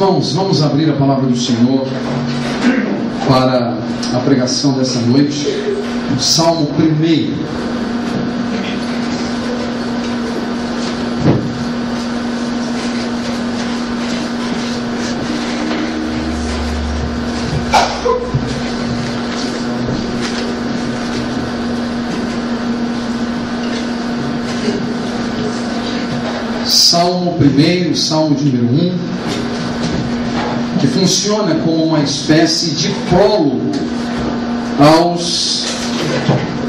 Irmãos, vamos abrir a palavra do Senhor para a pregação dessa noite, o Salmo 1. Salmo 1, Salmo de número 1, que funciona como uma espécie de prólogo aos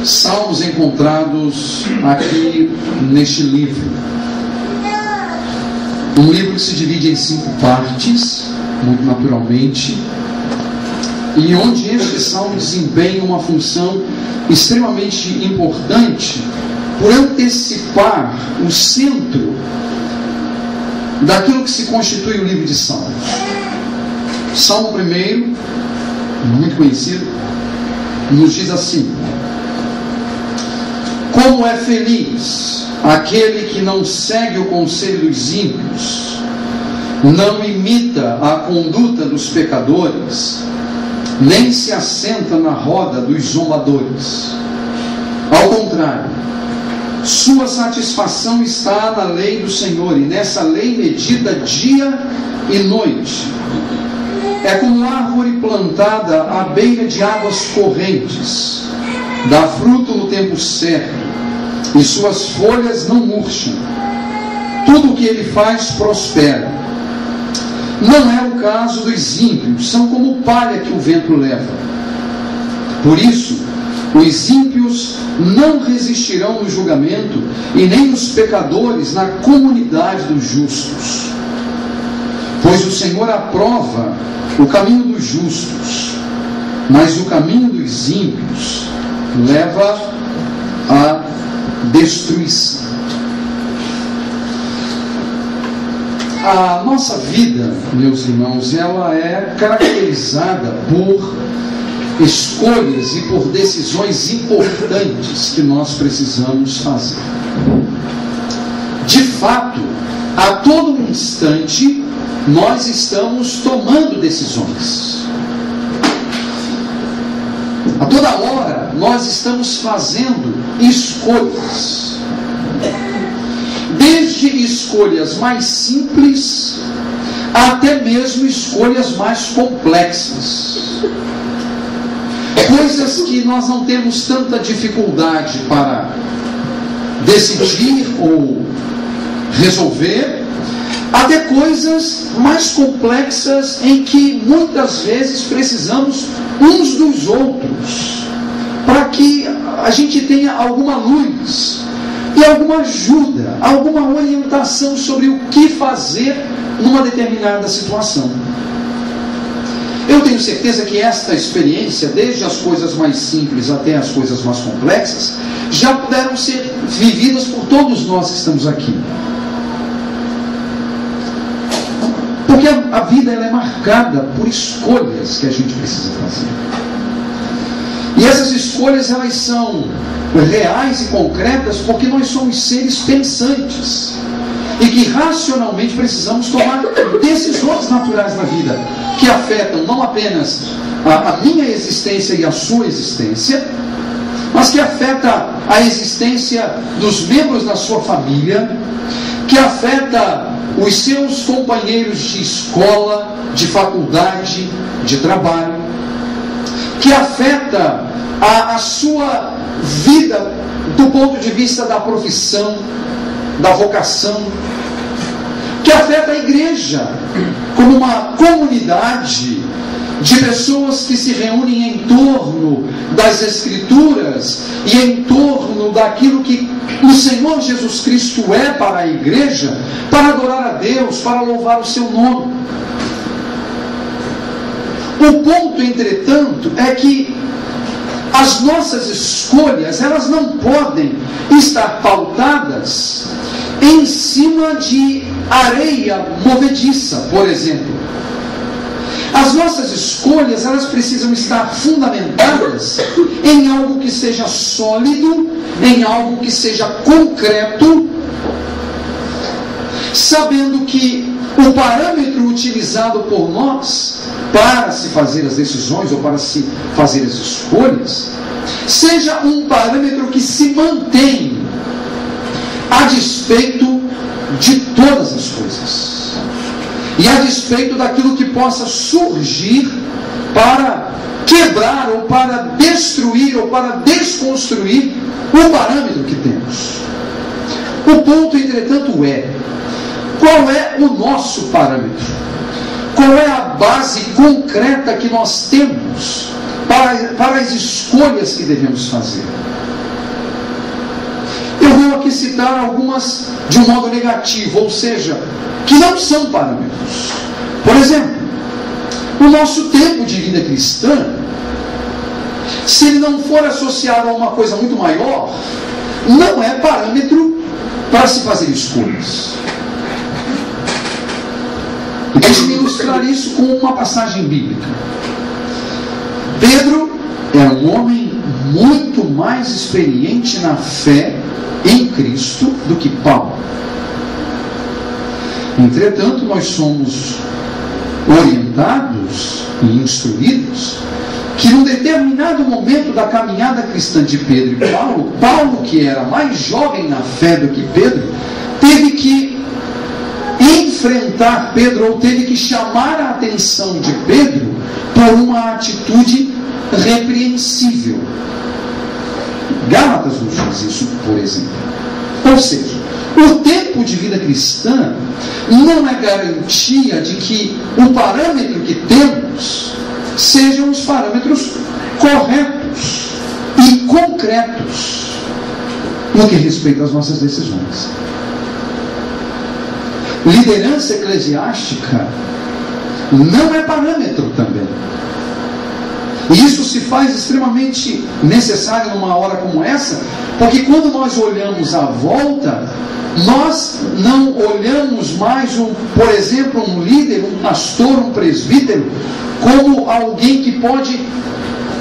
salmos encontrados aqui neste livro. Um livro que se divide em 5 partes, muito naturalmente, e onde este salmo desempenha uma função extremamente importante por antecipar o centro daquilo que se constitui o livro de Salmos. Salmo 1, muito conhecido, nos diz assim: como é feliz aquele que não segue o conselho dos ímpios, não imita a conduta dos pecadores, nem se assenta na roda dos zombadores. Ao contrário, sua satisfação está na lei do Senhor, e nessa lei medita dia e noite. É como árvore plantada à beira de águas correntes, dá fruto no tempo certo, e suas folhas não murcham. Tudo o que ele faz prospera. Não é o caso dos ímpios, são como palha que o vento leva. Por isso, os ímpios não resistirão no julgamento, e nem os pecadores na comunidade dos justos. Pois o Senhor aprova o caminho dos justos, mas o caminho dos ímpios leva à destruição. A nossa vida, meus irmãos, ela é caracterizada por escolhas e por decisões importantes que nós precisamos fazer. De fato, a todo instante nós estamos tomando decisões. A toda hora nós estamos fazendo escolhas. Desde escolhas mais simples até mesmo escolhas mais complexas. Coisas que nós não temos tanta dificuldade para decidir ou resolver, até coisas mais complexas em que muitas vezes precisamos uns dos outros para que a gente tenha alguma luz e alguma ajuda, alguma orientação sobre o que fazer numa determinada situação. Eu tenho certeza que esta experiência, desde as coisas mais simples até as coisas mais complexas, já puderam ser vividas por todos nós que estamos aqui. Porque a vida ela é marcada por escolhas que a gente precisa fazer. E essas escolhas elas são reais e concretas porque nós somos seres pensantes e que racionalmente precisamos tomar decisões naturais na vida que afetam não apenas a minha existência e a sua existência, mas que afeta a existência dos membros da sua família, que afeta os seus companheiros de escola, de faculdade, de trabalho, que afeta a sua vida do ponto de vista da profissão, da vocação, que afeta a igreja como uma comunidade de pessoas que se reúnem em torno das Escrituras e em torno daquilo que o Senhor Jesus Cristo é para a igreja, para adorar a Deus, para louvar o seu nome. O ponto, entretanto, é que as nossas escolhas, elas não podem estar pautadas em cima de areia movediça, por exemplo. As nossas escolhas, elas precisam estar fundamentadas em algo que seja sólido, em algo que seja concreto, sabendo que o parâmetro utilizado por nós para se fazer as decisões ou para se fazer as escolhas seja um parâmetro que se mantém a despeito de todas as coisas e a despeito daquilo que possa surgir para quebrar ou para destruir ou para desconstruir o parâmetro que temos. O ponto, entretanto, é: qual é o nosso parâmetro? Qual é a base concreta que nós temos para as escolhas que devemos fazer? Eu vou aqui citar algumas de um modo negativo, ou seja, que não são parâmetros. Por exemplo, o nosso tempo de vida cristã, se ele não for associado a uma coisa muito maior, não é parâmetro para se fazer escolhas. E deixe-me ilustrar isso com uma passagem bíblica. Pedro era um homem muito mais experiente na fé em Cristo do que Paulo. Entretanto, nós somos orientados e instruídos que num determinado momento da caminhada cristã de Pedro e Paulo, que era mais jovem na fé do que Pedro, teve que enfrentar Pedro, ou teve que chamar a atenção de Pedro por uma atitude repreensível. Gálatas nos diz isso, por exemplo. Ou seja, o tempo de vida cristã não é garantia de que o parâmetro que temos sejam os parâmetros corretos e concretos no que respeita às nossas decisões. Liderança eclesiástica não é parâmetro também. E isso se faz extremamente necessário numa hora como essa, porque quando nós olhamos à volta, nós não olhamos mais, por exemplo, um líder, um pastor, um presbítero, como alguém que pode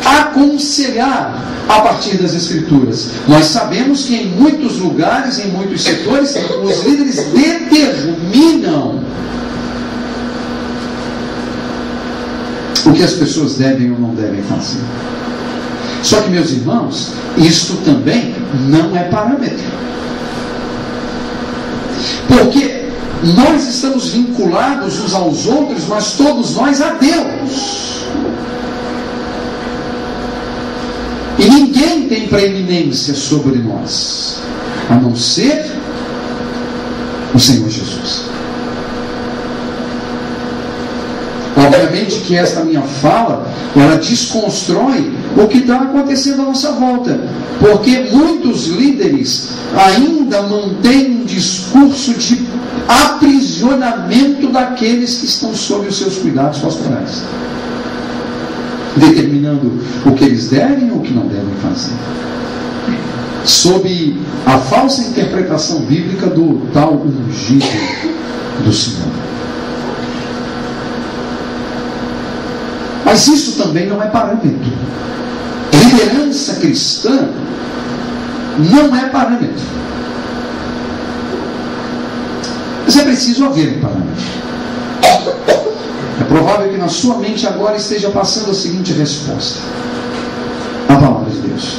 aconselhar a partir das Escrituras. Nós sabemos que em muitos lugares, em muitos setores, os líderes determinam o que as pessoas devem ou não devem fazer. Só que, meus irmãos, isto também não é parâmetro. Porque nós estamos vinculados uns aos outros, mas todos nós a Deus. E ninguém tem preeminência sobre nós, a não ser o Senhor Jesus. Obviamente que esta minha fala, ela desconstrói o que está acontecendo à nossa volta, porque muitos líderes ainda mantêm um discurso de aprisionamento daqueles que estão sob os seus cuidados pastorais, determinando o que eles devem ou o que não devem fazer, sob a falsa interpretação bíblica do tal ungido do Senhor. Mas isso também não é parâmetro. Liderança cristã não é parâmetro. Mas é preciso haver um parâmetro. É provável que na sua mente agora esteja passando a seguinte resposta: a palavra de Deus.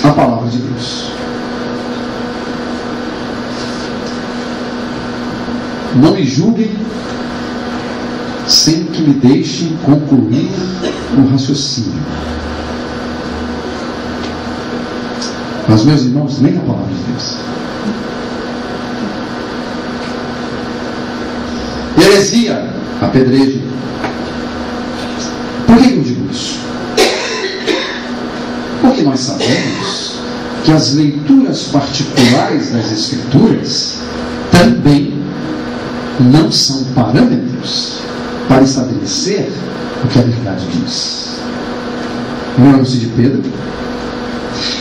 A palavra de Deus. Não me julguem sem que me deixem concluir o raciocínio. Mas, meus irmãos, nem a palavra de Deus. Heresia, apedrejo. Por que eu digo isso? Porque nós sabemos que as leituras particulares das Escrituras também não são parâmetros para estabelecer o que a verdade diz. Lembram-se de Pedro?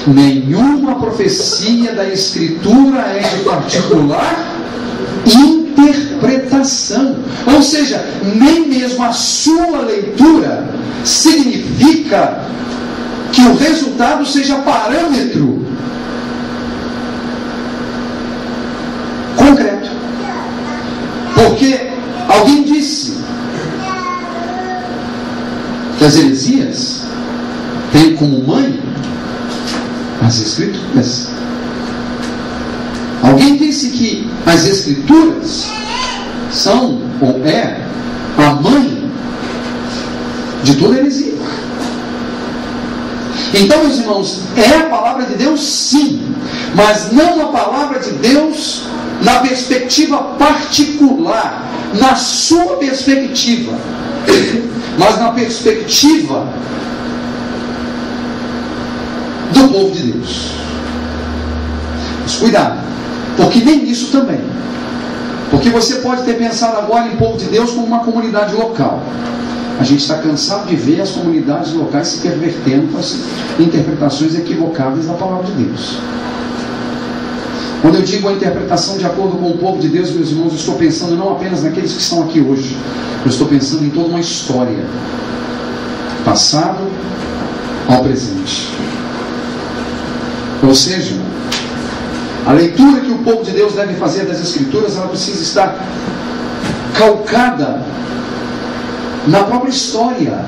Nenhuma profecia da Escritura é de particular interpretação. Ou seja, nem mesmo a sua leitura significa que o resultado seja parâmetro concreto. Alguém disse que as heresias têm como mãe as Escrituras. Alguém disse que as Escrituras são ou é a mãe de toda heresia. Então, meus irmãos, é a palavra de Deus, sim, mas não a palavra de Deus na perspectiva particular, na sua perspectiva, mas na perspectiva do povo de Deus. Mas cuidado, porque nem isso também. Porque você pode ter pensado agora em povo de Deus como uma comunidade local. A gente está cansado de ver as comunidades locais se pervertendo com as interpretações equivocáveis da palavra de Deus. Quando eu digo a interpretação de acordo com o povo de Deus, meus irmãos, eu estou pensando não apenas naqueles que estão aqui hoje. Eu estou pensando em toda uma história, passado ao presente. Ou seja, a leitura que o povo de Deus deve fazer das Escrituras, ela precisa estar calcada na própria história,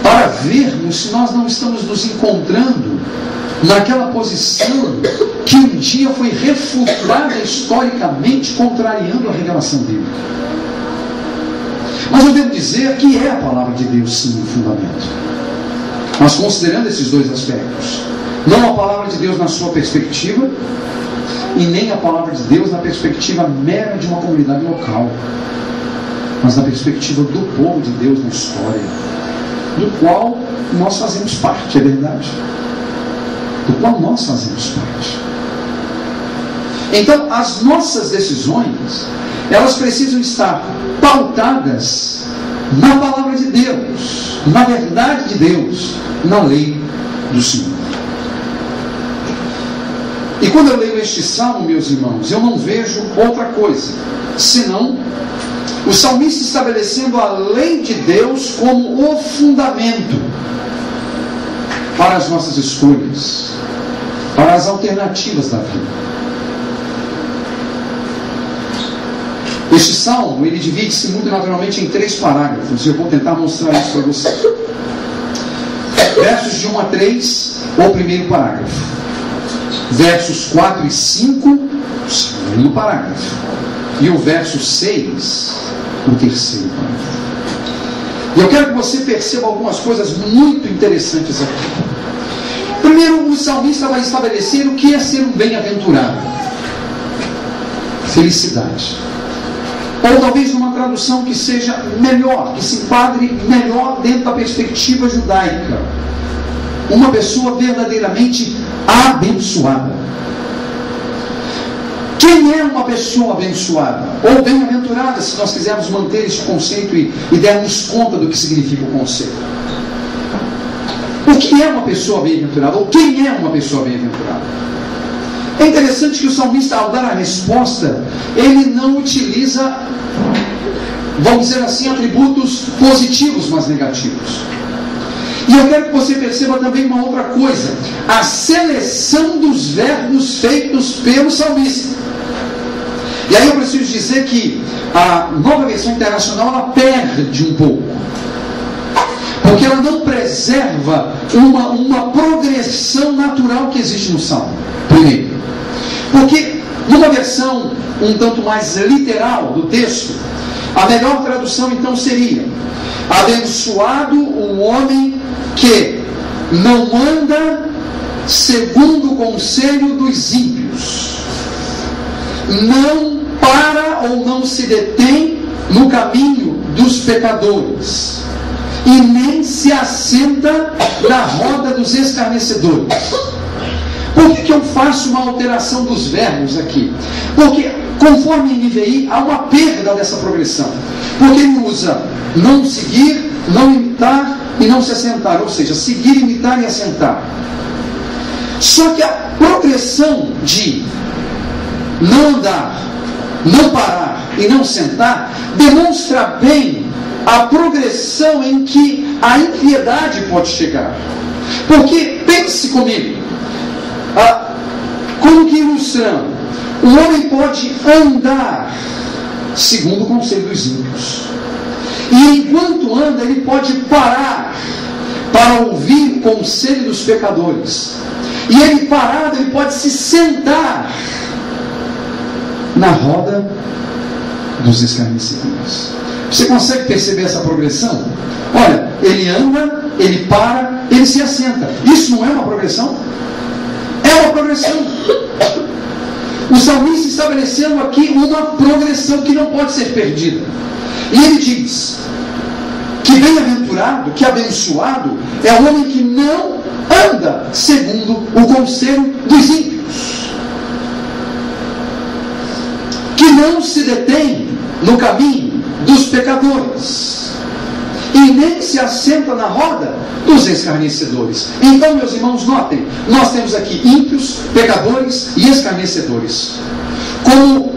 para vermos se nós não estamos nos encontrando naquela posição que um dia foi refutada historicamente, contrariando a revelação bíblica. Mas eu devo dizer que é a palavra de Deus, sim, o fundamento. Mas considerando esses dois aspectos, não a palavra de Deus na sua perspectiva, e nem a palavra de Deus na perspectiva mera de uma comunidade local, mas na perspectiva do povo de Deus na história, do qual nós fazemos parte, é verdade? Do qual nós fazemos parte. Então, as nossas decisões, elas precisam estar pautadas na palavra de Deus, na verdade de Deus, na lei do Senhor. E quando eu leio este salmo, meus irmãos, eu não vejo outra coisa, senão o salmista estabelecendo a lei de Deus como o fundamento para as nossas escolhas, para as alternativas da vida. Este salmo, ele divide-se muito naturalmente em 3 parágrafos, e eu vou tentar mostrar isso para vocês. Versos de 1 a 3, o primeiro parágrafo. Versos 4 e 5, o segundo parágrafo. E o verso 6, o terceiro parágrafo. E eu quero que você perceba algumas coisas muito interessantes aqui. Primeiro, o salmista vai estabelecer o que é ser um bem-aventurado. Felicidade. Ou talvez numa tradução que seja melhor, que se enquadre melhor dentro da perspectiva judaica. Uma pessoa verdadeiramente abençoada. Quem é uma pessoa abençoada? Ou bem-aventurada, se nós quisermos manter este conceito e dermos conta do que significa o conceito. O que é uma pessoa bem-aventurada? Ou quem é uma pessoa bem-aventurada? É interessante que o salmista, ao dar a resposta, ele não utiliza, vamos dizer assim, atributos positivos, mas negativos. E eu quero que você perceba também uma outra coisa: a seleção dos verbos feitos pelo salmista. E aí eu preciso dizer que a Nova Versão Internacional, ela perde um pouco, porque ela não preserva uma progressão natural que existe no Salmo. Primeiro, porque numa versão um tanto mais literal do texto, a melhor tradução então seria: abençoado o homem que não anda segundo o conselho dos ímpios, não para ou não se detém no caminho dos pecadores, e nem se assenta na roda dos escarnecedores. Por que eu faço uma alteração dos verbos aqui? Porque, conforme em NVI, há uma perda dessa progressão. Porque ele usa não seguir, não imitar e não se assentar. Ou seja, seguir, imitar e assentar. Só que a progressão de não andar, não parar e não sentar demonstra bem a progressão em que a impiedade pode chegar. Porque, pense comigo, como que ilustrando, o homem pode andar segundo o conselho dos ímpios. E enquanto anda, ele pode parar para ouvir o conselho dos pecadores. E ele parado, ele pode se sentar na roda dos escarnecedores. Você consegue perceber essa progressão? Olha, ele anda, ele para, ele se assenta. Isso não é uma progressão? É uma progressão. O salmista estabelecendo aqui uma progressão que não pode ser perdida. E ele diz que bem-aventurado, que abençoado é o homem que não anda segundo o conselho dos ímpios, que não se detém no caminho dos pecadores e nem se assenta na roda dos escarnecedores. Então, meus irmãos, notem, nós temos aqui ímpios, pecadores e escarnecedores como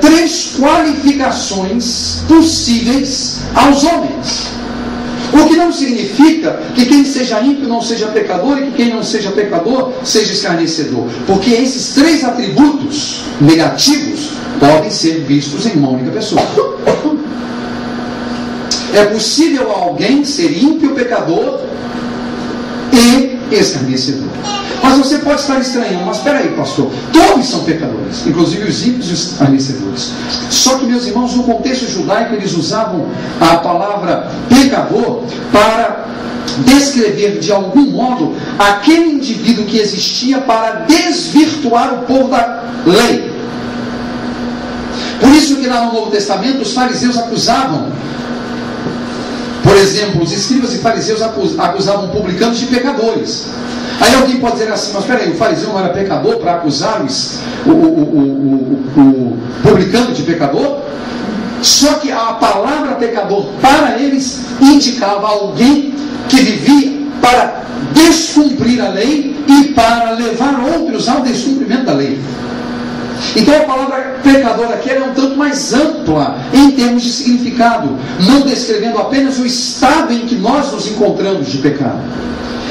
três qualificações possíveis aos homens. O que não significa que quem seja ímpio não seja pecador e que quem não seja pecador seja escarnecedor, porque esses três atributos negativos podem ser vistos em uma única pessoa. É possível alguém ser ímpio, pecador e escarnecedor. Mas você pode estar estranhando, mas espera aí, pastor, todos são pecadores, inclusive os ímpios e os escarnecedores. Só que, meus irmãos, no contexto judaico, eles usavam a palavra pecador para descrever de algum modo aquele indivíduo que existia para desvirtuar o povo da lei. Por isso que lá no Novo Testamento os fariseus acusavam, por exemplo, os escribas e fariseus acusavam publicanos de pecadores. Aí alguém pode dizer assim, mas espera aí, o fariseu não era pecador para acusar o publicano de pecador? Só que a palavra pecador para eles indicava alguém que vivia para descumprir a lei e para levar outros ao descumprimento da lei. Então a palavra pecador aqui é um tanto mais ampla em termos de significado, não descrevendo apenas o estado em que nós nos encontramos de pecado,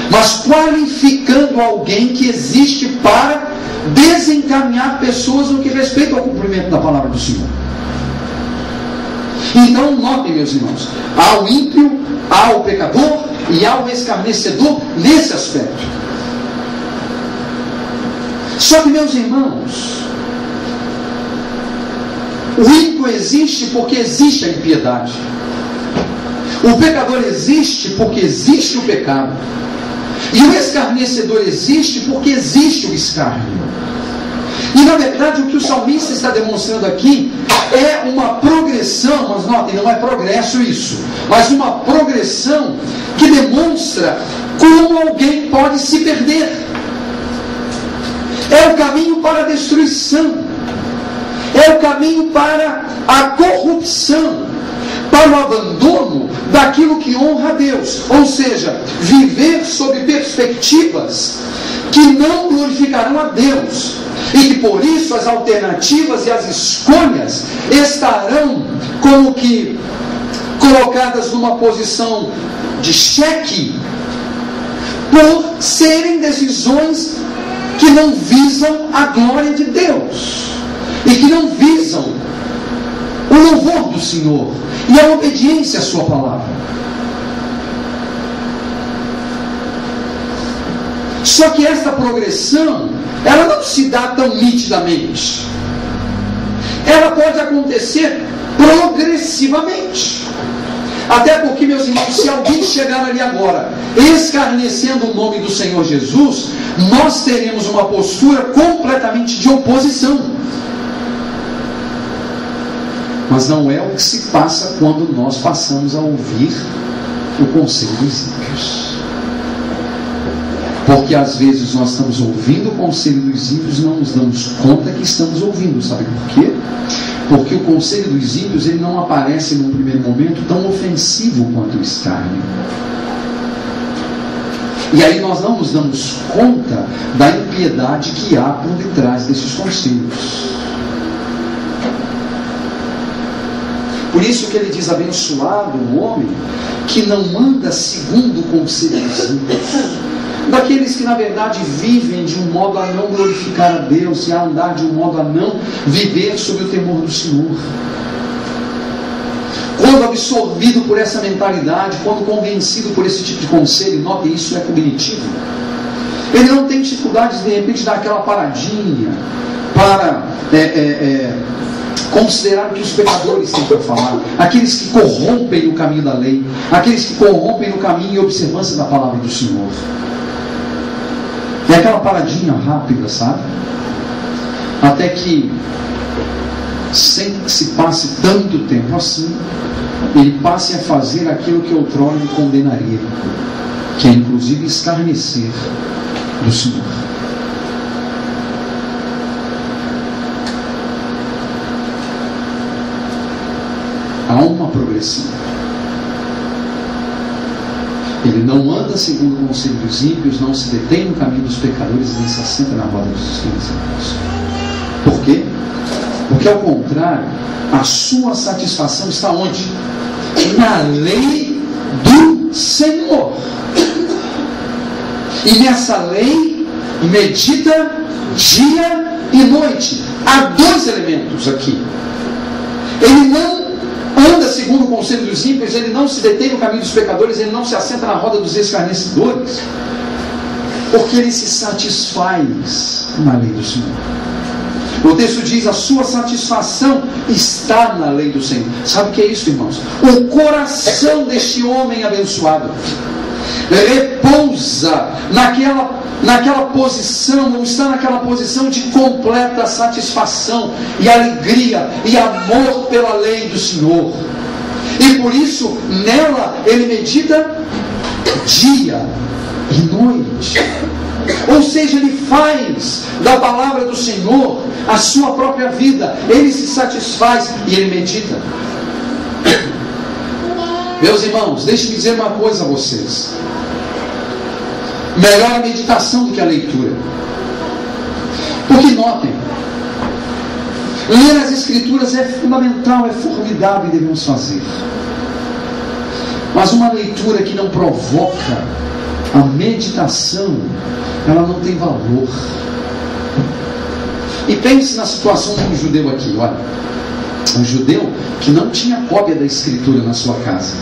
mas qualificando alguém que existe para desencaminhar pessoas no que respeita ao cumprimento da palavra do Senhor. Então notem, meus irmãos, há o ímpio, há o pecador e há o escarnecedor nesse aspecto. Só que, meus irmãos, o ímpio existe porque existe a impiedade. O pecador existe porque existe o pecado. E o escarnecedor existe porque existe o escárnio. E na verdade o que o salmista está demonstrando aqui é uma progressão, mas notem, não é progresso isso, mas uma progressão que demonstra como alguém pode se perder. É o caminho para a destruição. É o caminho para a corrupção, para o abandono daquilo que honra a Deus. Ou seja, viver sob perspectivas que não glorificarão a Deus. E que por isso as alternativas e as escolhas estarão como que colocadas numa posição de xeque, por serem decisões que não visam a glória de Deus. E que não visam o louvor do Senhor e a obediência à sua palavra. Só que esta progressão, ela não se dá tão nitidamente. Ela pode acontecer progressivamente. Até porque, meus irmãos, se alguém chegar ali agora escarnecendo o nome do Senhor Jesus, nós teremos uma postura completamente de oposição. Mas não é o que se passa quando nós passamos a ouvir o conselho dos ímpios. Porque às vezes nós estamos ouvindo o conselho dos ímpios e não nos damos conta que estamos ouvindo. Sabe por quê? Porque o conselho dos ímpios ele não aparece num primeiro momento tão ofensivo quanto o escárnio. E aí nós não nos damos conta da impiedade que há por detrás desses conselhos. Por isso que ele diz, abençoado o homem que não anda segundo o conselho dos ímpios, daqueles que na verdade vivem de um modo a não glorificar a Deus e a andar de um modo a não viver sob o temor do Senhor. quando absorvido por essa mentalidade, quando convencido por esse tipo de conselho, note, isso é cognitivo, ele não tem dificuldades de repente de dar aquela paradinha para considerar o que os pecadores têm para falar, aqueles que corrompem o caminho da lei, aqueles que corrompem o caminho e observância da palavra do Senhor. É aquela paradinha rápida, sabe? Até que, sem que se passe tanto tempo assim, ele passe a fazer aquilo que outrora lhe condenaria, que é inclusive escarnecer do Senhor. Há uma progressão. Ele não anda segundo o conselho dos ímpios, não se detém no caminho dos pecadores, nem se assenta na roda dos escarnecedores. Por quê? Porque, ao contrário, a sua satisfação está onde? Na lei do Senhor. E nessa lei medita dia e noite. Há dois elementos aqui. Ele não anda segundo o conselho dos ímpios, ele não se detém no caminho dos pecadores, ele não se assenta na roda dos escarnecedores, porque ele se satisfaz na lei do Senhor. O texto diz: a sua satisfação está na lei do Senhor. Sabe o que é isso, irmãos? O coração deste homem abençoado repousa naquela posição, ou está naquela posição de completa satisfação e alegria e amor pela lei do Senhor. E por isso, nela ele medita dia e noite. Ou seja, ele faz da palavra do Senhor a sua própria vida. Ele se satisfaz e ele medita. Meus irmãos, deixe-me dizer uma coisa a vocês. Melhor a meditação do que a leitura. Porque notem, ler as Escrituras é fundamental, é formidável e devemos fazer. Mas uma leitura que não provoca a meditação, ela não tem valor. E pense na situação de um judeu aqui, olha. Um judeu que não tinha cópia da Escritura na sua casa.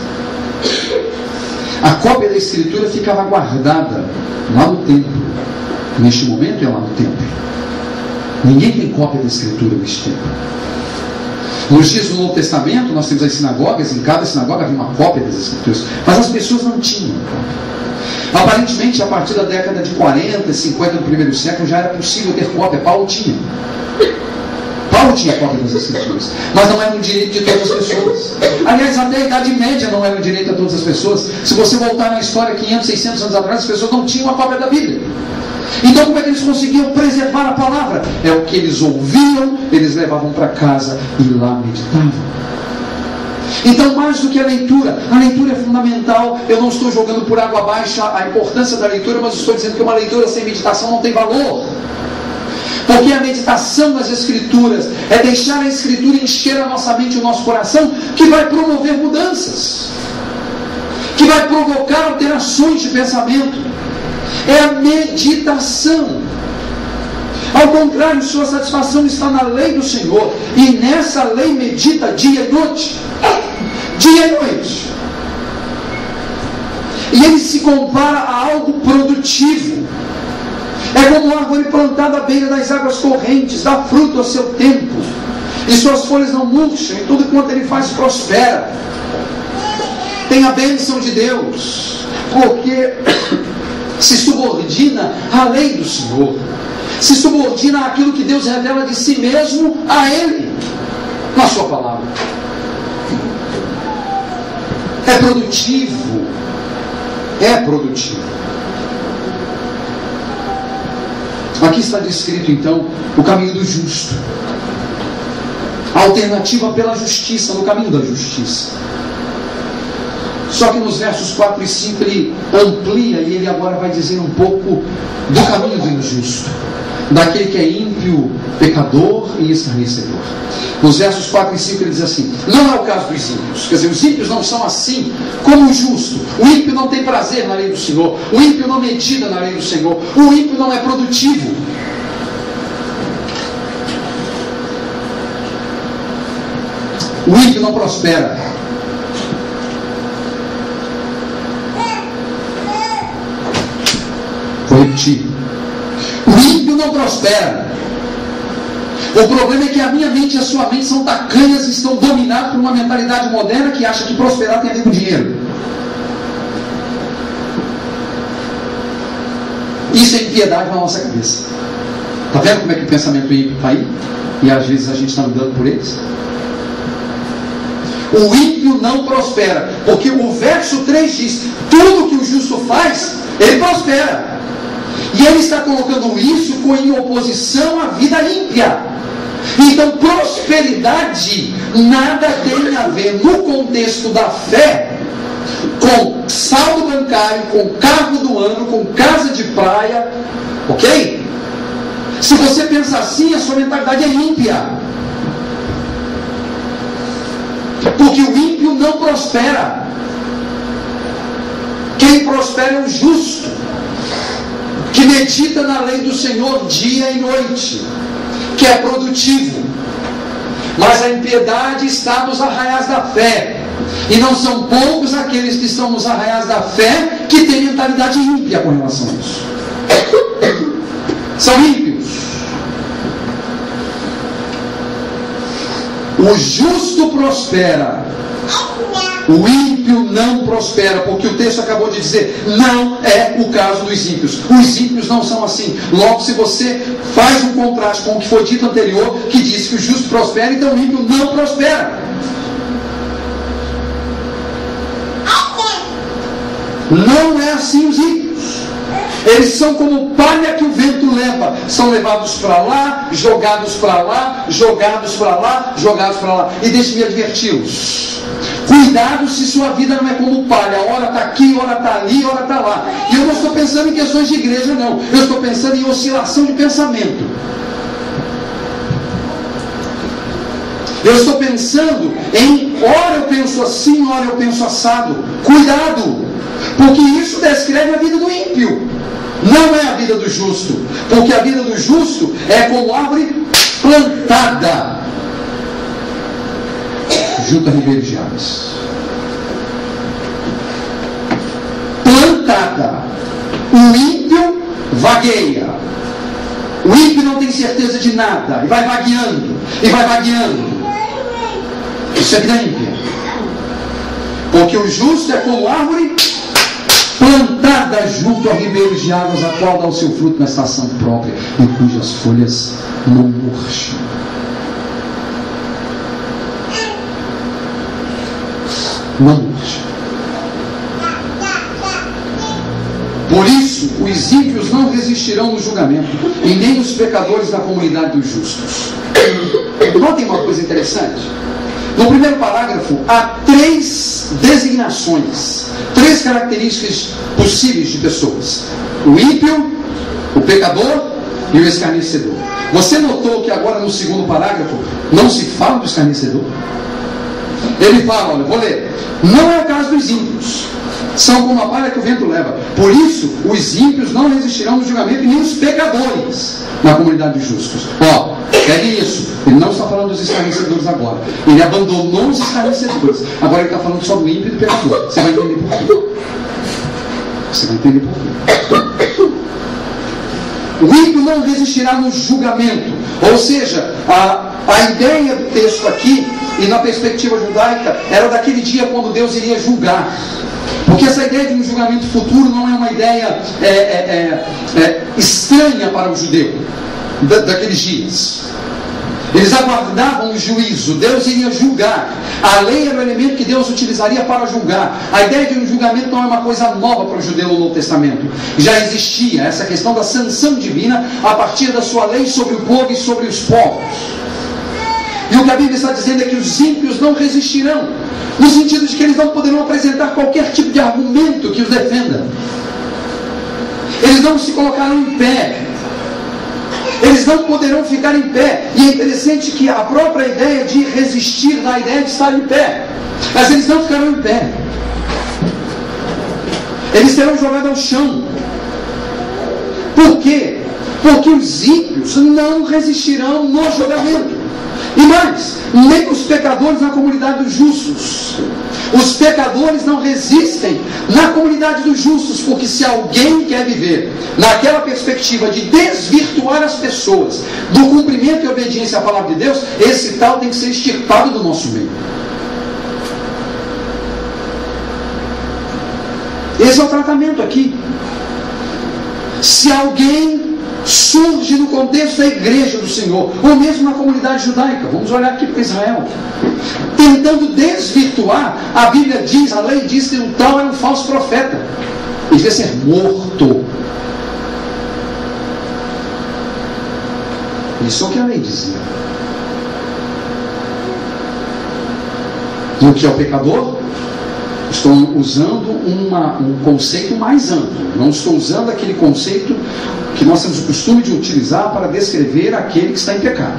A cópia da Escritura ficava guardada lá no templo. Neste momento é lá no templo. Ninguém tem cópia da Escritura neste tempo. Nos dias do Novo Testamento, nós temos as sinagogas, em cada sinagoga havia uma cópia das Escrituras, mas as pessoas não tinham. Aparentemente, a partir da década de 40, 50 do primeiro século, já era possível ter cópia. Paulo tinha cópia das Escrituras, mas não era um direito de todas as pessoas. Aliás, até a Idade Média não era um direito a todas as pessoas. Se você voltar na história 500, 600 anos atrás, as pessoas não tinham uma cópia da Bíblia. Então, como é que eles conseguiam preservar a palavra? É o que eles ouviam, eles levavam para casa e lá meditavam. Então, mais do que a leitura é fundamental. Eu não estou jogando por água abaixo a importância da leitura, mas estou dizendo que uma leitura sem meditação não tem valor. Porque a meditação nas Escrituras é deixar a Escritura encher a nossa mente e o nosso coração, que vai promover mudanças, que vai provocar alterações de pensamento. É a meditação. Ao contrário, sua satisfação está na lei do Senhor, e nessa lei medita dia e noite. Dia e noite. E ele se compara a algo produtivo. É como uma árvore plantada à beira das águas correntes, dá fruto ao seu tempo, e suas folhas não murcham, e tudo quanto ele faz prospera. Tem a bênção de Deus, porque se subordina à lei do Senhor, se subordina àquilo que Deus revela de si mesmo a Ele, na sua palavra. É produtivo. Aqui está descrito então o caminho do justo, a alternativa pela justiça, no caminho da justiça. Só que nos versos 4 e 5 ele amplia, e ele agora vai dizer um pouco do caminho do injusto, daquele que é ímpio, pecador e escarnecedor. Nos versos 4 e 5 ele diz assim: não é o caso dos ímpios. Quer dizer, os ímpios não são assim como o justo. O ímpio não tem prazer na lei do Senhor. O ímpio não medita na lei do Senhor. O ímpio não é produtivo. O ímpio não prospera. repetir. O ímpio não prospera. O problema é que a minha mente e a sua mente são tacanhas e estão dominadas por uma mentalidade moderna que acha que prosperar tem a ver com dinheiro. Isso é impiedade na nossa cabeça. Está vendo como é que o pensamento ímpio está aí? E às vezes a gente está andando por eles. O ímpio não prospera, porque o verso 3 diz: tudo que o justo faz, ele prospera. E ele está colocando isso em oposição à vida ímpia. Então, prosperidade nada tem a ver, no contexto da fé, com saldo bancário, com carro do ano, com casa de praia, ok? Se você pensa assim, a sua mentalidade é ímpia. Porque o ímpio não prospera. Quem prospera é o justo, que medita na lei do Senhor dia e noite, que é produtivo. Mas a impiedade está nos arraiais da fé. E não são poucos aqueles que estão nos arraiais da fé que têm mentalidade ímpia com relação a isso. São ímpios. O justo prospera, o ímpio não prospera, porque o texto acabou de dizer, não é o caso dos ímpios. Os ímpios não são assim. Logo, se você faz um contraste com o que foi dito anterior, que diz que o justo prospera, então o ímpio não prospera. Não é assim os ímpios. Eles são como palha que o vento leva. São levados para lá, jogados para lá, jogados para lá, jogados para lá. E deixe-me adverti-los. Cuidado se sua vida não é como palha. Ora está aqui, ora está ali, ora está lá. E eu não estou pensando em questões de igreja, não. Eu estou pensando em oscilação de pensamento. Eu estou pensando em, ora eu penso assim, ora eu penso assado. Cuidado, porque isso descreve a vida do ímpio. Não é a vida do justo, porque a vida do justo é como árvore plantada junto a ribeiros de águas. Plantada. O ímpio vagueia. O ímpio não tem certeza de nada e vai vagueando, e vai vagueando. Isso é vida ímpia. Porque o justo é como árvore plantada junto a ribeiros de águas, a qual dá o seu fruto na estação própria e cujas folhas não murcham. Não murcham. Por isso, os ímpios não resistirão no julgamento, e nem os pecadores da comunidade dos justos. Notem uma coisa interessante. No primeiro parágrafo, há 3 designações, 3 características possíveis de pessoas: o ímpio, o pecador e o escarnecedor. Você notou que agora no segundo parágrafo não se fala do escarnecedor? Ele fala, olha, vou ler: não é o caso dos ímpios, são como a palha que o vento leva. Por isso, os ímpios não resistirão no julgamento, e nem os pecadores na comunidade dos justos. Ó, pegue isso. Ele não está falando dos escarnecedores agora. Ele abandonou os escarnecedores. Agora ele está falando só do ímpio e do pecador. Você vai entender por quê. Você vai entender por quê. O ímpio não resistirá no julgamento. Ou seja, a ideia do texto aqui, e na perspectiva judaica, era daquele dia quando Deus iria julgar. Porque essa ideia de um julgamento futuro não é uma ideia estranha para o judeu daqueles dias. Eles aguardavam o juízo. Deus iria julgar. A lei era o elemento que Deus utilizaria para julgar. A ideia de um julgamento não é uma coisa nova para o judeu no Novo Testamento. Já existia essa questão da sanção divina a partir da sua lei sobre o povo e sobre os povos. E o que a Bíblia está dizendo é que os ímpios não resistirão, no sentido de que eles não poderão apresentar qualquer tipo de argumento que os defenda. Eles não se colocarão em pé. Eles não poderão ficar em pé. E é interessante que a própria ideia de resistir dá a ideia de estar em pé. Mas eles não ficarão em pé. Eles serão jogados ao chão. Por quê? Porque os ímpios não resistirão no julgamento. E mais, nem os pecadores na comunidade dos justos. Os pecadores não resistem na comunidade dos justos, porque se alguém quer viver naquela perspectiva de desvirtuar as pessoas do cumprimento e obediência à palavra de Deus, esse tal tem que ser extirpado do nosso meio. Esse é o tratamento aqui. Se alguém surge no contexto da igreja do Senhor, ou mesmo na comunidade judaica, vamos olhar aqui para Israel, tentando desvirtuar, a Bíblia diz, a lei diz que o tal é um falso profeta, ele devia ser morto. Isso é o que a lei dizia. E o que é o pecador? Estou usando um conceito mais amplo. Não estou usando aquele conceito que nós temos o costume de utilizar para descrever aquele que está em pecado,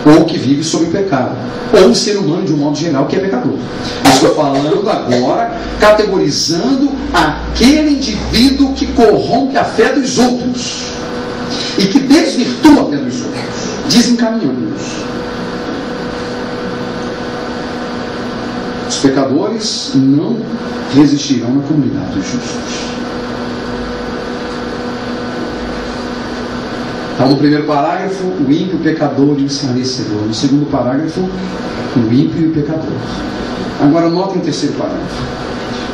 ou que vive sob o pecado, ou um ser humano de um modo geral que é pecador. Estou falando agora, categorizando aquele indivíduo que corrompe a fé dos outros e que desvirtua a fé dos outros, desencaminhando-os. Os pecadores não resistirão na comunidade dos justos. Então, no primeiro parágrafo, o ímpio, o pecador e o escarnecedor. No segundo parágrafo, o ímpio e o pecador. Agora, notem o terceiro parágrafo.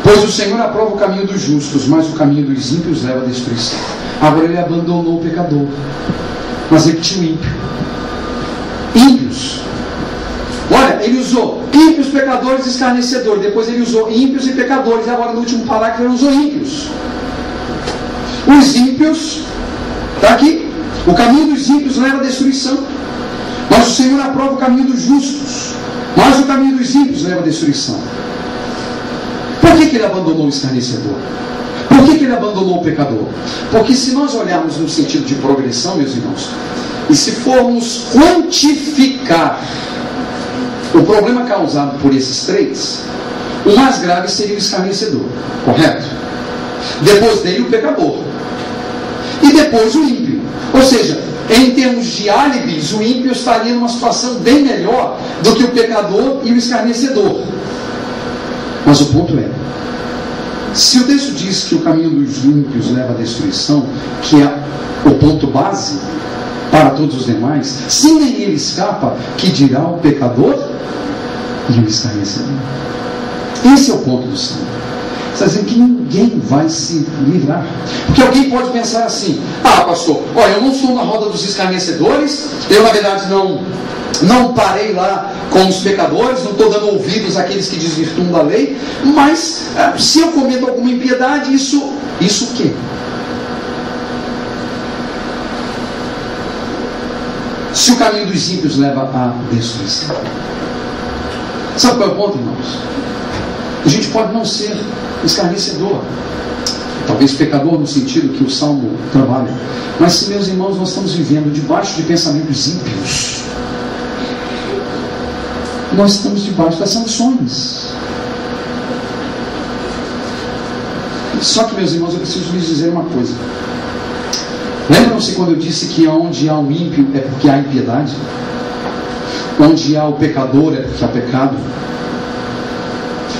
Pois o Senhor aprova o caminho dos justos, mas o caminho dos ímpios leva à destruição. Agora ele abandonou o pecador, mas repetiu o ímpio. Ímpios. Olha, ele usou ímpios, pecadores e escarnecedores. Depois ele usou ímpios e pecadores. E agora no último parágrafo ele usou ímpios. Os ímpios, está aqui. O caminho dos ímpios leva à destruição, mas o Senhor aprova o caminho dos justos. Mas o caminho dos ímpios leva à destruição. Por que ele abandonou o escarnecedor? Por que ele abandonou o pecador? Porque se nós olharmos no sentido de progressão, meus irmãos, e se formos quantificar o problema causado por esses três, o mais grave seria o escarnecedor, correto? Depois dele o pecador, e depois o ímpio. Ou seja, em termos de álibis, o ímpio estaria numa situação bem melhor do que o pecador e o escarnecedor. Mas o ponto é, se o texto diz que o caminho dos ímpios leva à destruição, que é o ponto base para todos os demais, se nem ele escapa, que dirá o pecador e o escarnecedor. Esse é o ponto do salmo. Está dizendo que ninguém vai se livrar. Porque alguém pode pensar assim: ah, pastor, olha, eu não estou na roda dos escarnecedores, eu na verdade não parei lá com os pecadores, não estou dando ouvidos àqueles que desvirtuam da lei, mas se eu cometo alguma impiedade, isso o quê? Se o caminho dos ímpios leva à destruição. Sabe qual é o ponto, irmãos? A gente pode não ser escarnecedor, talvez pecador no sentido que o Salmo trabalha, mas se, meus irmãos, nós estamos vivendo debaixo de pensamentos ímpios, nós estamos debaixo das sanções. Só que, meus irmãos, eu preciso lhes dizer uma coisa. Lembram-se quando eu disse que onde há um ímpio é porque há impiedade? Onde há o pecador é porque há pecado?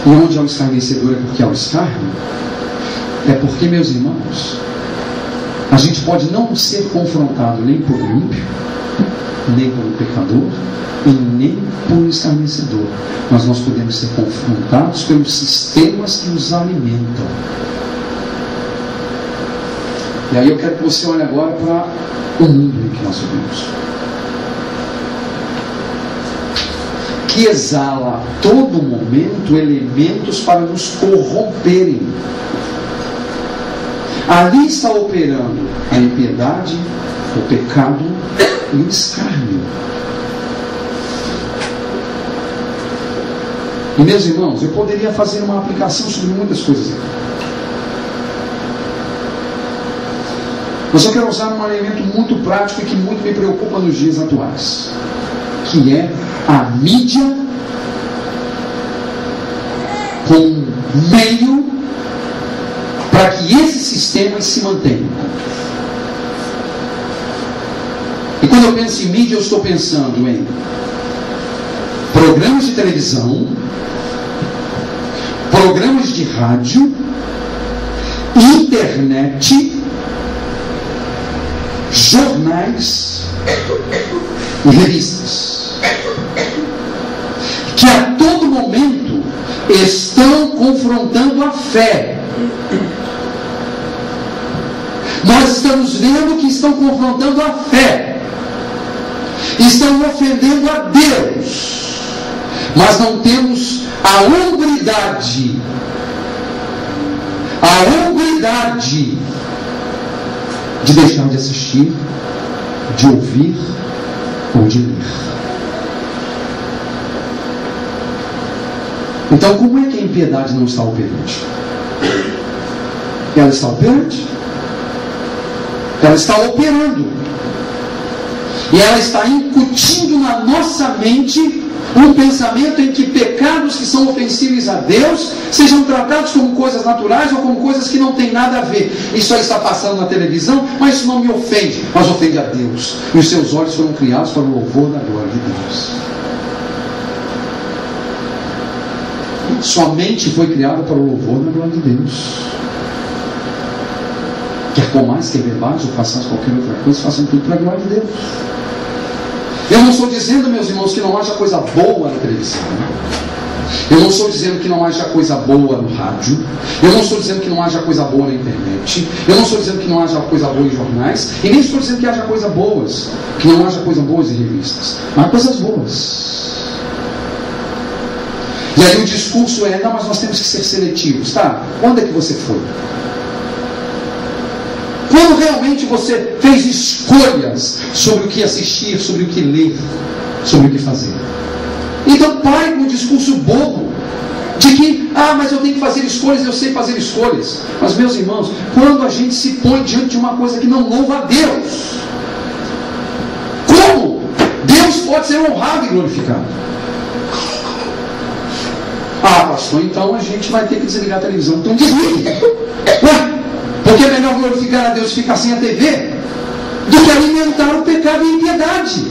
E onde há o escarnecedor é porque há o escárnio? É porque, meus irmãos, a gente pode não ser confrontado nem por um ímpio, nem por um pecador, e nem por um escarnecedor, mas nós podemos ser confrontados pelos sistemas que os alimentam. E aí eu quero que você olhe agora para o mundo em que nós vivemos, que exala a todo momento elementos para nos corromperem. Ali está operando a impiedade, o pecado e o escárnio. E, meus irmãos, eu poderia fazer uma aplicação sobre muitas coisas aqui, mas eu quero usar um elemento muito prático e que muito me preocupa nos dias atuais, que é a mídia como meio para que esses sistemas se mantenham. E quando eu penso em mídia, eu estou pensando em programas de televisão, programas de rádio, internet, jornais e revistas, que a todo momento estão confrontando a fé. Nós estamos vendo que estão confrontando a fé, estão ofendendo a Deus, mas não temos a hombridade de deixar de assistir, de ouvir ou de ler. Então, como é que a impiedade não está operante? Ela está operante. Ela está operando. E ela está incutindo na nossa mente um pensamento em que pecados que são ofensíveis a Deus sejam tratados como coisas naturais ou como coisas que não têm nada a ver. Isso aí está passando na televisão, mas isso não me ofende, mas ofende a Deus. E os seus olhos foram criados para o louvor da glória de Deus. Sua mente foi criada para o louvor da glória de Deus. Quer comais, quer bebais, ou façais qualquer outra coisa, façam tudo para a glória de Deus. Eu não estou dizendo, meus irmãos, que não haja coisa boa na televisão. Eu não estou dizendo que não haja coisa boa no rádio. Eu não estou dizendo que não haja coisa boa na internet. Eu não estou dizendo que não haja coisa boa em jornais. E nem estou dizendo que haja coisas boas, que não haja coisas boas em revistas. Mas há coisas boas. E aí o discurso é, não, mas nós temos que ser seletivos. Tá, onde é que você foi? Quando realmente você fez escolhas sobre o que assistir, sobre o que ler, sobre o que fazer? Então pare com o discurso bobo de que, mas eu tenho que fazer escolhas, eu sei fazer escolhas. Mas, meus irmãos, quando a gente se põe diante de uma coisa que não louva a Deus, como Deus pode ser honrado e glorificado? Pastor, então a gente vai ter que desligar a televisão. Então desligue. Porque é melhor glorificar a Deus e ficar sem a TV do que alimentar o pecado e a impiedade.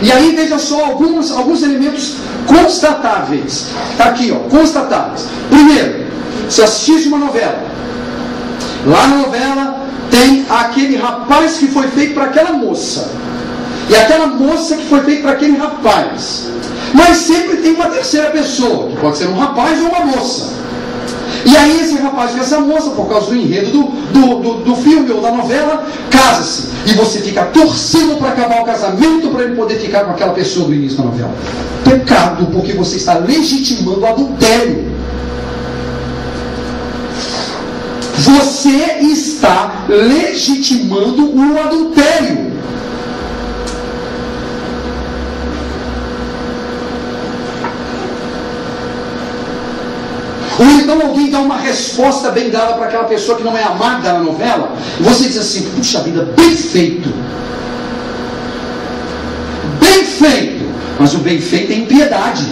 E aí veja só alguns elementos constatáveis. Está aqui, constatáveis. Primeiro, se assistisse uma novela, lá na novela tem aquele rapaz que foi feito para aquela moça, e aquela moça que foi feita para aquele rapaz. Mas sempre tem uma terceira pessoa, que pode ser um rapaz ou uma moça. E aí esse rapaz com essa moça, por causa do enredo do filme ou da novela, casa-se. E você fica torcendo para acabar o casamento para ele poder ficar com aquela pessoa do início da novela. Pecado, porque você está legitimando o adultério. Você está legitimando o adultério. Ou então alguém dá uma resposta bem dada para aquela pessoa que não é amada na novela, e você diz assim, puxa vida, bem feito. Bem feito. Mas o bem feito é impiedade.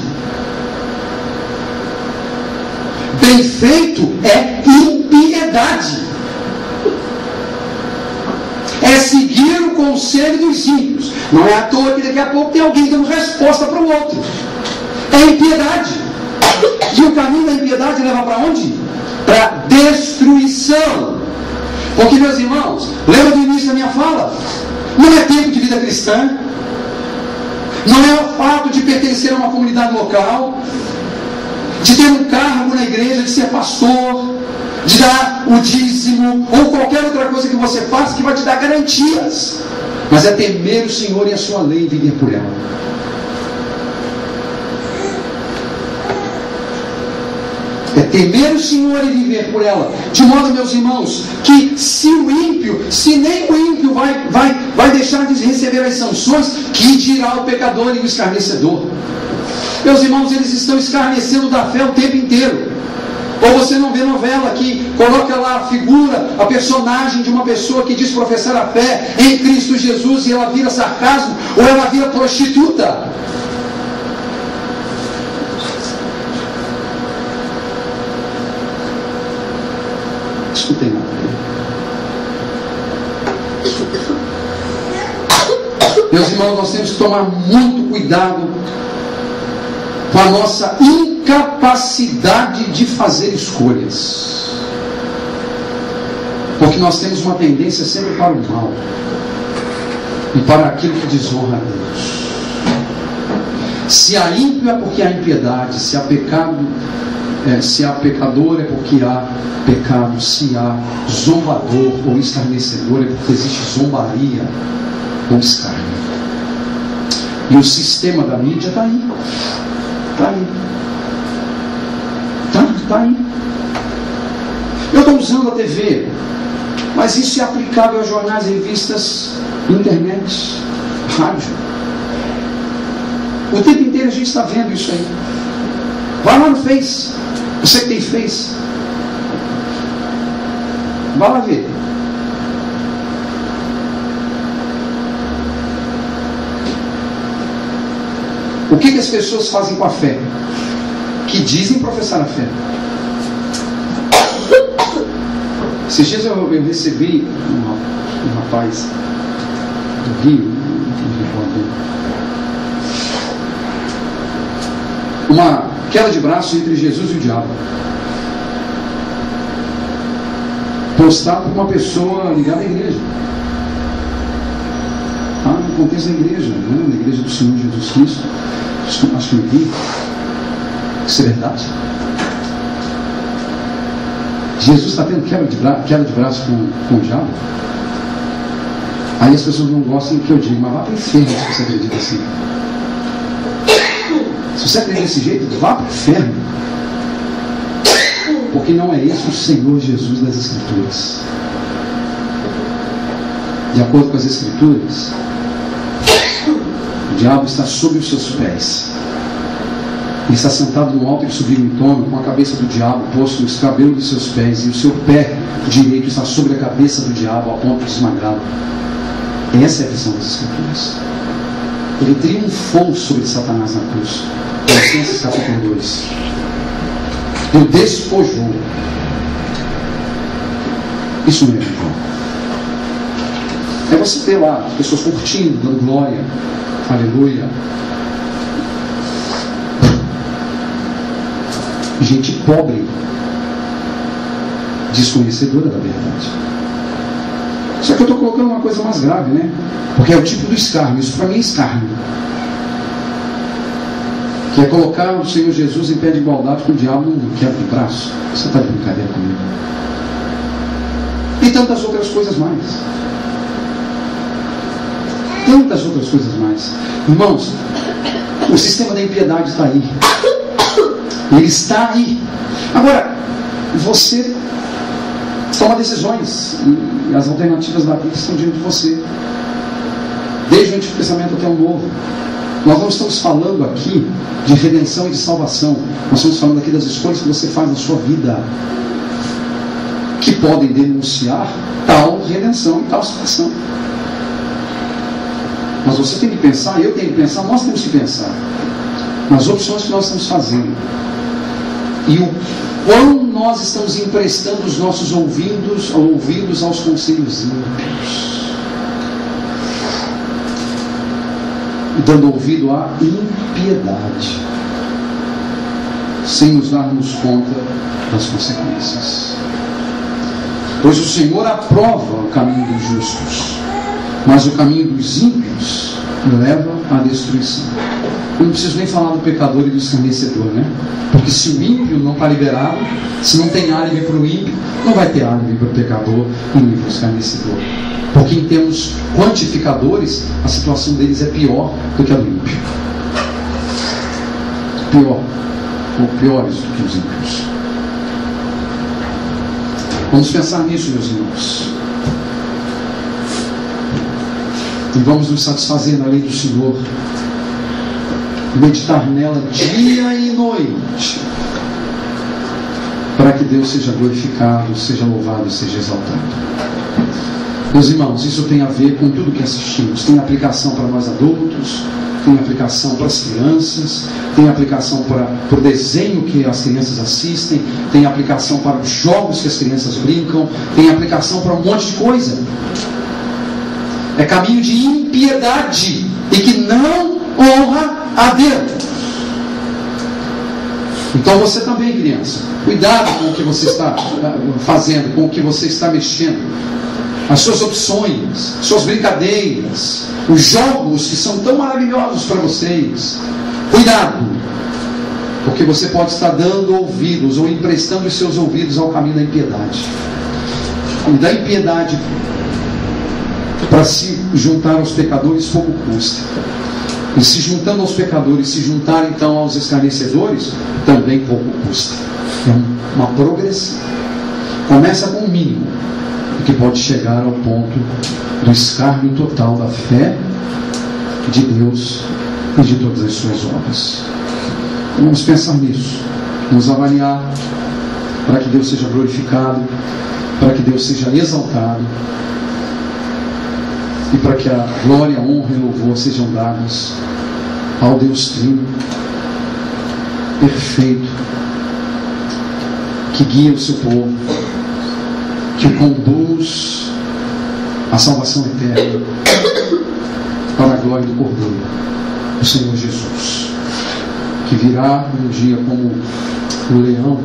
Bem feito é impiedade. É seguir o conselho dos ímpios. Não é à toa que daqui a pouco tem alguém dando resposta para o outro. É impiedade. E o caminho da impiedade leva para onde? Para destruição. Porque, meus irmãos, lembra do início da minha fala? Não é tempo de vida cristã. Não é o fato de pertencer a uma comunidade local, de ter um cargo na igreja, de ser pastor, de dar o dízimo, ou qualquer outra coisa que você faça que vai te dar garantias. Mas é temer o Senhor e a sua lei e viver por ela. É temer o Senhor e viver por ela. De modo, meus irmãos, que se nem o ímpio vai deixar de receber as sanções, que dirá o pecador e o escarnecedor? Meus irmãos, eles estão escarnecendo da fé o tempo inteiro. Ou você não vê novela que coloca lá a figura, a personagem de uma pessoa que diz professar a fé em Cristo Jesus e ela vira sarcasmo, ou ela vira prostituta. Escutem nada. Meus irmãos, nós temos que tomar muito cuidado com a nossa incapacidade de fazer escolhas, porque nós temos uma tendência sempre para o mal e para aquilo que desonra a Deus. Se há ímpio é porque há impiedade, se há pecado, se há pecador é porque há pecado, se há zombador ou escarnecedor é porque existe zombaria ou escárnio. E o sistema da mídia está aí. Está aí. Está aí. Eu estou usando a TV, mas isso é aplicável a jornais, revistas, internet, rádio. O tempo inteiro a gente está vendo isso aí. Vai lá no Face. Você que tem Face, vai lá ver. O que as pessoas fazem com a fé? Que dizem professar a fé. Esses dias eu recebi um rapaz do Rio, uma queda de braço entre Jesus e o diabo, postado por uma pessoa ligada à igreja, no contexto da igreja, né? Na igreja do Senhor Jesus Cristo. Acho que eu vi. Isso é verdade? Jesus está tendo queda de braço com o diabo? Aí as pessoas não gostam do que eu digo, mas vá para o inferno se você acredita assim. Se você acredita desse jeito, vá para o inferno. Porque não é esse o Senhor Jesus das Escrituras. De acordo com as Escrituras, o diabo está sob os seus pés. Ele está sentado no alto e sublime trono, com a cabeça do diabo posto nos cabelos de seus pés, e o seu pé direito está sobre a cabeça do diabo, a ponto de esmagá-lo. Essa é a visão das Escrituras. Ele triunfou sobre Satanás na cruz. Colossenses capítulo 2. Ele despojou. Isso mesmo, João. É você ter lá as pessoas curtindo, dando glória, aleluia. Gente pobre, desconhecedora da verdade. Só que eu estou colocando uma coisa mais grave, né? Porque é o tipo do escárnio. Isso para mim é escárnio. Que é colocar o Senhor Jesus em pé de igualdade com o diabo num quebra de braço. Você está de brincadeira comigo? E tantas outras coisas mais. Tantas outras coisas mais. Irmãos, o sistema da impiedade está aí. Ele está aí. Agora, você toma decisões e as alternativas da vida estão diante de você. Desde o Antigo Testamento até o Novo. Nós não estamos falando aqui de redenção e de salvação. Nós estamos falando aqui das escolhas que você faz na sua vida, que podem denunciar tal redenção e tal salvação. Mas você tem que pensar, eu tenho que pensar, nós temos que pensar nas opções que nós estamos fazendo. E o quão nós estamos emprestando os nossos ouvidos aos conselhos ímpios, dando ouvido à impiedade, sem nos darmos conta das consequências. Pois o Senhor aprova o caminho dos justos, mas o caminho dos ímpios leva à destruição. Eu não preciso nem falar do pecador e do escarnecedor, né? Porque se o ímpio não está liberado, se não tem álibi para o ímpio, não vai ter álibi para o pecador e nem para o escarnecedor. Porque em termos quantificadores, a situação deles é pior do que a do ímpio. Pior, ou piores do que os ímpios. Vamos pensar nisso, meus irmãos. E vamos nos satisfazer na lei do Senhor, meditar nela dia e noite, para que Deus seja glorificado, seja louvado e seja exaltado. Meus irmãos, isso tem a ver com tudo que assistimos. Tem aplicação para nós adultos, tem aplicação para as crianças, tem aplicação para o desenho que as crianças assistem, tem aplicação para os jogos que as crianças brincam, tem aplicação para um monte de coisa. é caminho de impiedade e que não honra a Deus. Então você também, criança, cuidado com o que você está fazendo, com o que você está mexendo, as suas opções, suas brincadeiras, os jogos que são tão maravilhosos para vocês. Cuidado, porque você pode estar dando ouvidos ou emprestando os seus ouvidos ao caminho da impiedade. E da impiedade para se juntar aos pecadores pouco custa. E se juntando aos pecadores, se juntar então aos escarnecedores, também pouco custa. É uma progressão. Começa com o mínimo, que pode chegar ao ponto do escárnio total da fé de Deus e de todas as suas obras. Então, vamos pensar nisso, vamos avaliar, para que Deus seja glorificado, para que Deus seja exaltado, e para que a glória, a honra e o louvor sejam dados ao Deus Trino, perfeito, que guia o seu povo, que o conduz à salvação eterna, para a glória do Cordeiro, o Senhor Jesus, que virá um dia como o leão